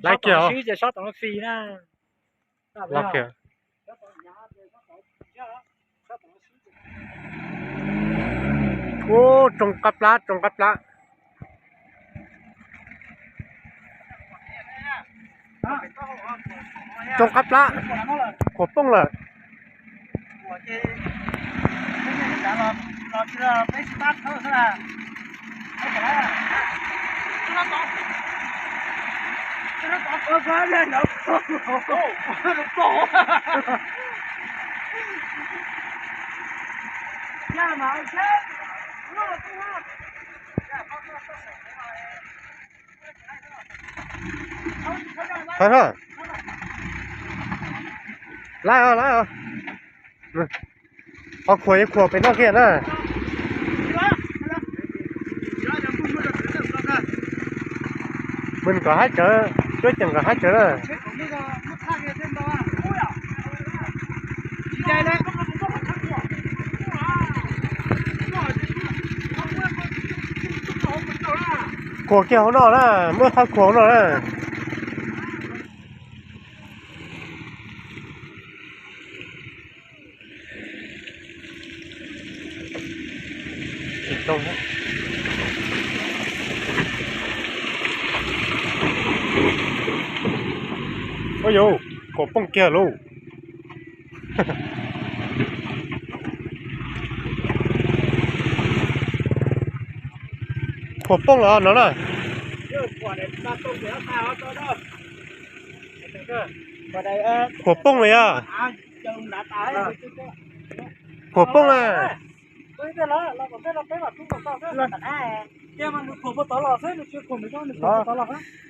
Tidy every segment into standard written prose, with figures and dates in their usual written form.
Lá kiểu. Chứ giờ sót tổng phi na. Lá kiểu. Ô, trồng cặp lá, trồng cặp lá. Trồng cặp lá. Cổ bông rồi. Thôi thôi. Lại rồi. Họ khuấy khổ bên đó kia nữa. Mình có hai chợ, tôi chẳng có hai chợ nữa. Của kiểu nó là mưa phát của nó là trông hết. Ôi dồi, cổ bông kia luôn. Cổ bông là nó là cổ bông này à. Cổ bông à.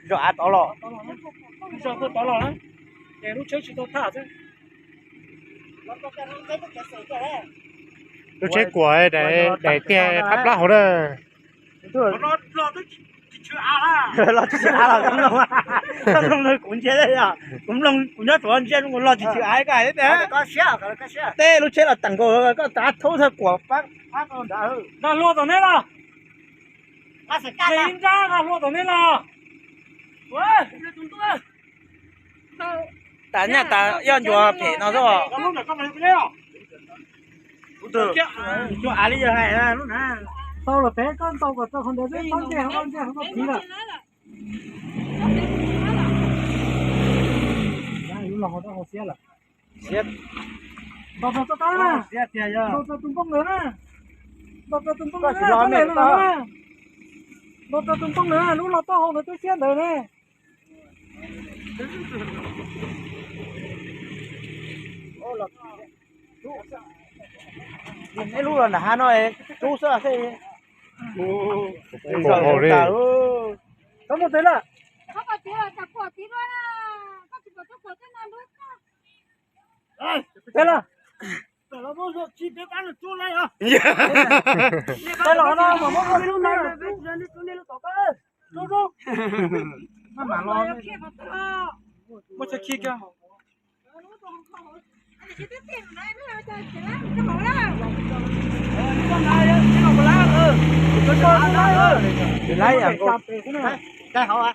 Dọa tỏ lọ. Dọa tỏ lọ đấy. Để lúc trước chúng tôi thả chứ. Tôi chế của ấy để tia cắp lá hổ đó. Nó tới chưa á là. Lo chưa á là cũng long nó cũng chế đấy à. Cũng nhớ tụi anh chế cũng lo chưa á cái đấy. Có xe. Tê lúc chế là tặng có đã thâu thôi của phát con đã hư. Nó lúa tụi này là. Nó sẽ cắt à. Ra là lúa tụi này là. Ôi, chúng tôi. Tại nhà ta yêu chùa phê nó rồi. Nó lúc nào không phải cái đấy à? Được. Cho ai đi giờ này là lúc nào. Tao là té con tao của tao không để biết con gì không có gì là. Này lúc nào tao không xé là. Xé. Tao nè. Xé tiền giờ. Tao tung bông nữa nè. Tao tung bông nữa. Tao này nó nè. Tao tung bông nữa, lúc nào tao không phải tôi xé đời nè. Ô là. Cái lúc là Hà Nội chú sợ thế. Cổ đi. Có một tí là. Có một tí là chặt quả tí nữa là. Có chỉ có quả tí nào nữa. Thế là. Thế là bố sợ chi tiết ăn được chú này hả? Thế là nó mà bố đi lúc này là chú lên nó tỏ cơ. Chú. Nó mà lo. Bố sẽ kia kìa. Chỉ biết tiền này nữa cho chị lá cái mỏ đó. Con này cái nào mà lá cái con lá thì lấy à cô. Cái hậu à.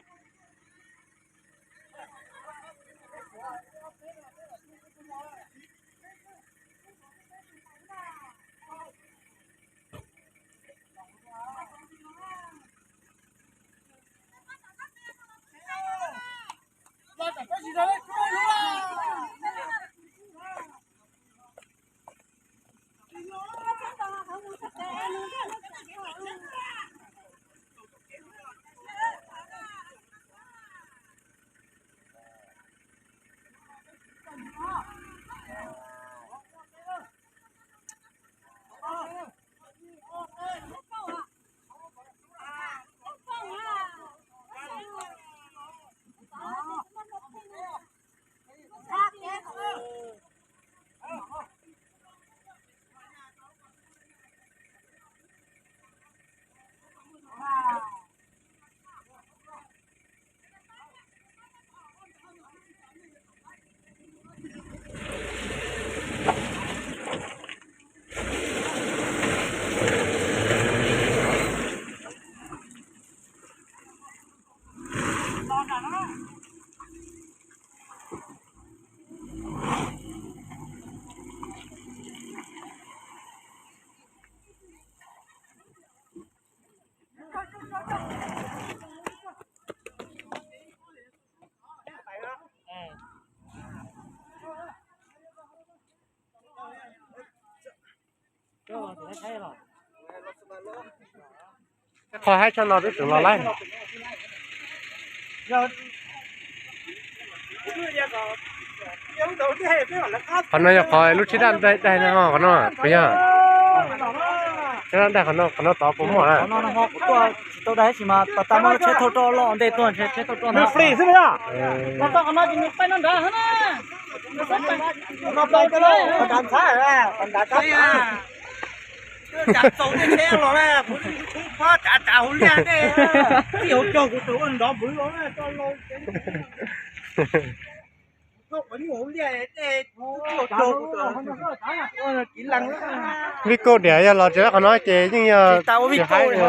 พอให้ฉันเราได้ถึงเราไล่ขนมจะคอยลูกชิ้นได้นะฮะขนมไปย่าฉะนั้นได้ขนมต่อผมหมดนะ ตัวได้สิมาตามมาเช็ดทอดรอเด็ดตัวเช็ดทอดนะฟรีใช่ไหมล่ะเราต้องเอามาจริงไปนั่นได้ฮะนะเราไปกันเลยดันท้ายแล้วดันท้ายจับส่งเท่ๆเราแล้วคุณพ่อจ่าจ่าหุ่นเลี้ยงเนี่ยที่หัวโจกุตัวอันดอกบุ๋ยเราเนี่ยตอนเราก็วันนี้หุ่นเลี้ยงเนี่ยหัวโจกุตัวกินหลังแล้ว วิโก้เดี๋ยวเราจะขนมเจยิ่งจะให้เลย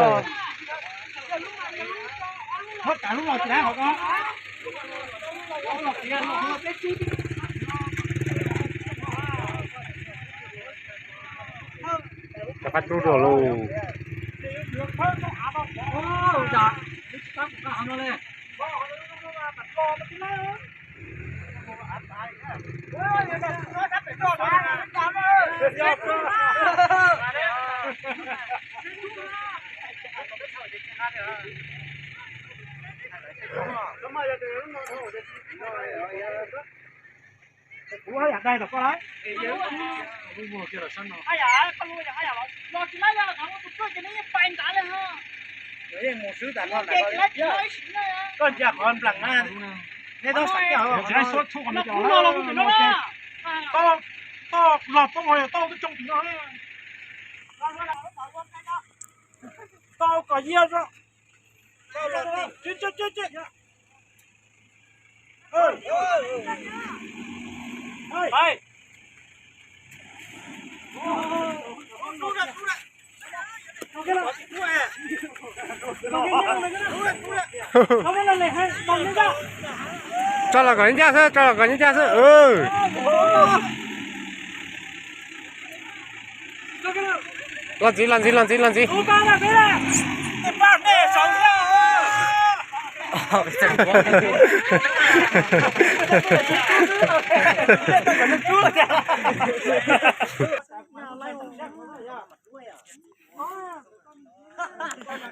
เขาจ่ายลูกเราจะได้เขาก็ จะพัดรูดโล กูอยากได้หรอกก็ไร哎呀，不如呀，哎呀，老起来了，他们不做，今天也搬家了哈。เฮ้ยหมูซื้อแต่ก่อนก็จะก่อนหลังนะนี่ต้องสักอย่างจะได้สดทุกคนไม่จอดเราไม่จอดต้องหลับต้องอะไรต้องจงถึงอะไรต้องก็เยี่ยมแล้วจิ๊ดเฮ้ยไปcho là cái nhà sơ cho là cái nhà sơ làm gì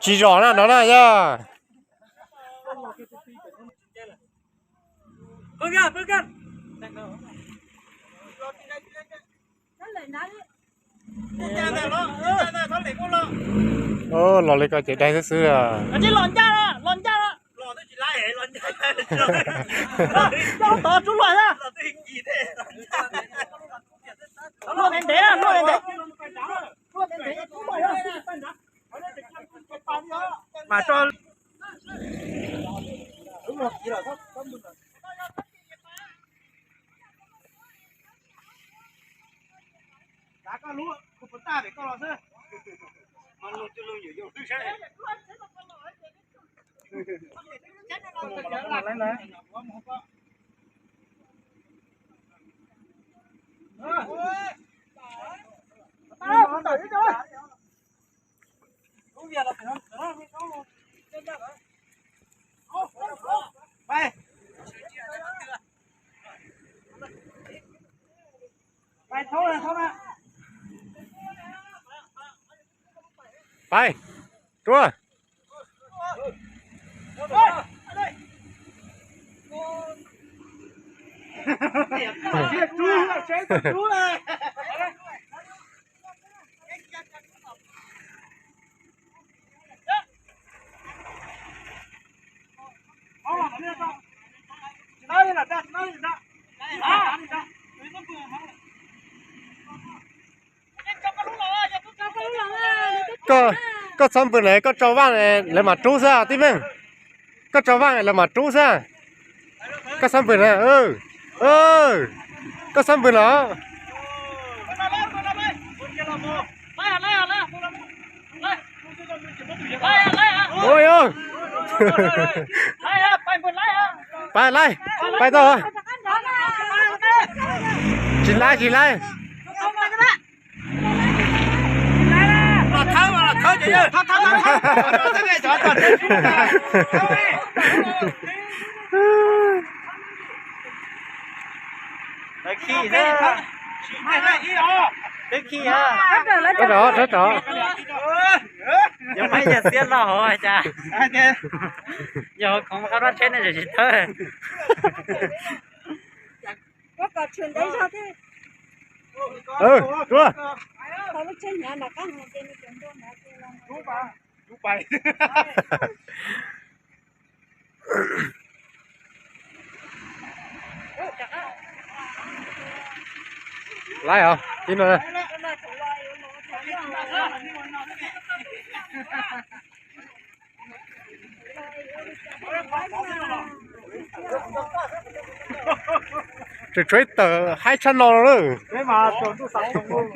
chỉ rõ là nó là nha bước ra lò lấy cái đây xưa à chỉ lòn ra lòn nó chỉ lại hệ lòn ra đâu to chú loại ra lòn đến đấy mà cho đúng rồi chỉ là có đã có lúa không phải ta để có lúa thôi mà lúa chưa lúa nhiều nhiều thứ sẽไปเท่าไหร่ไปตัว chú này có xong bữa này có trâu vàng này là mà trú ra tí mình có trâu vàng này là mà trú ra có xong bữa này có xong bữa đó ôi ơiไปต่อchỉ lại tháo chị ơi tháo cái này chọn khi thế hai ý Cái kia à? Chết đó, chết đó. Giờ mấy giờ xiên lo hả cha? Giờ không có bắt trên này rồi chị thôi. Có cả chuyện đấy sao thế? Ừ, chúa. Tao lúc trên nhà mà các hàng trên chuyện đó mà kêu là Lúc bay. Lái hả? Tin rồi. Chỉ chơi tờ 200 lon rồi. Thế mà chuẩn tôi sẵn không luôn.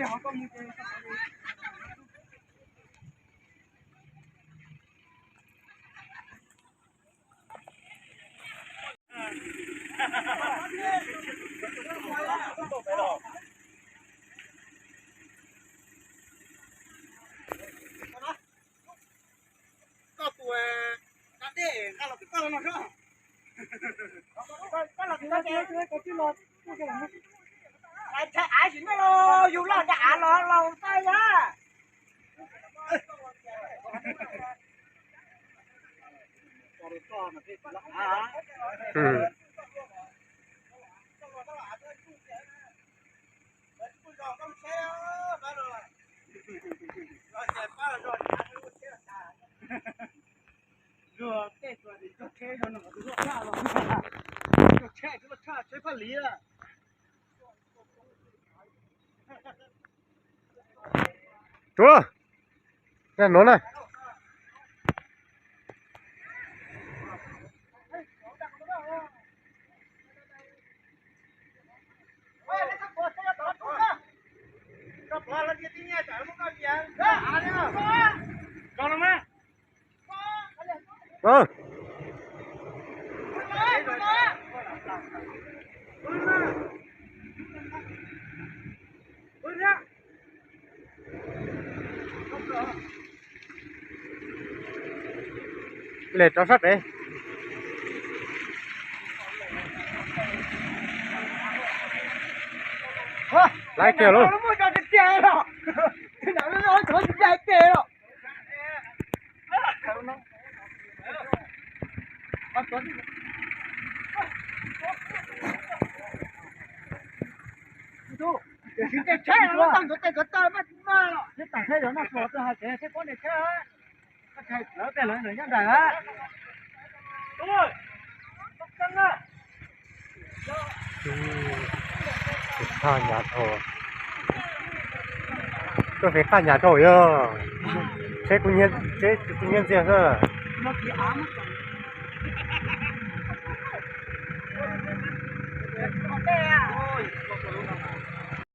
Ai xin nó dù là đã lo tay á. Ừ. Rồi cái rồi thì cho xe cho nó được ra rồi. Cho xe nó cha xe phải lý à. Chúa. Nè nó này. Vâng. Lệ cho sắt đấy. Lái kìa luôn. Cái xe nó tăng cái tay mất mà nó. Cái tăng xe nó sổ từ hai cái con này xe á. Cái xe lỡ cái lỡ nữa nhá đại á. Đúng rồi. Căng á. Pha nhà thổ. Tôi phải pha nhà thổ yo. Chế cũng nhiên gì hả? Nó bị ám.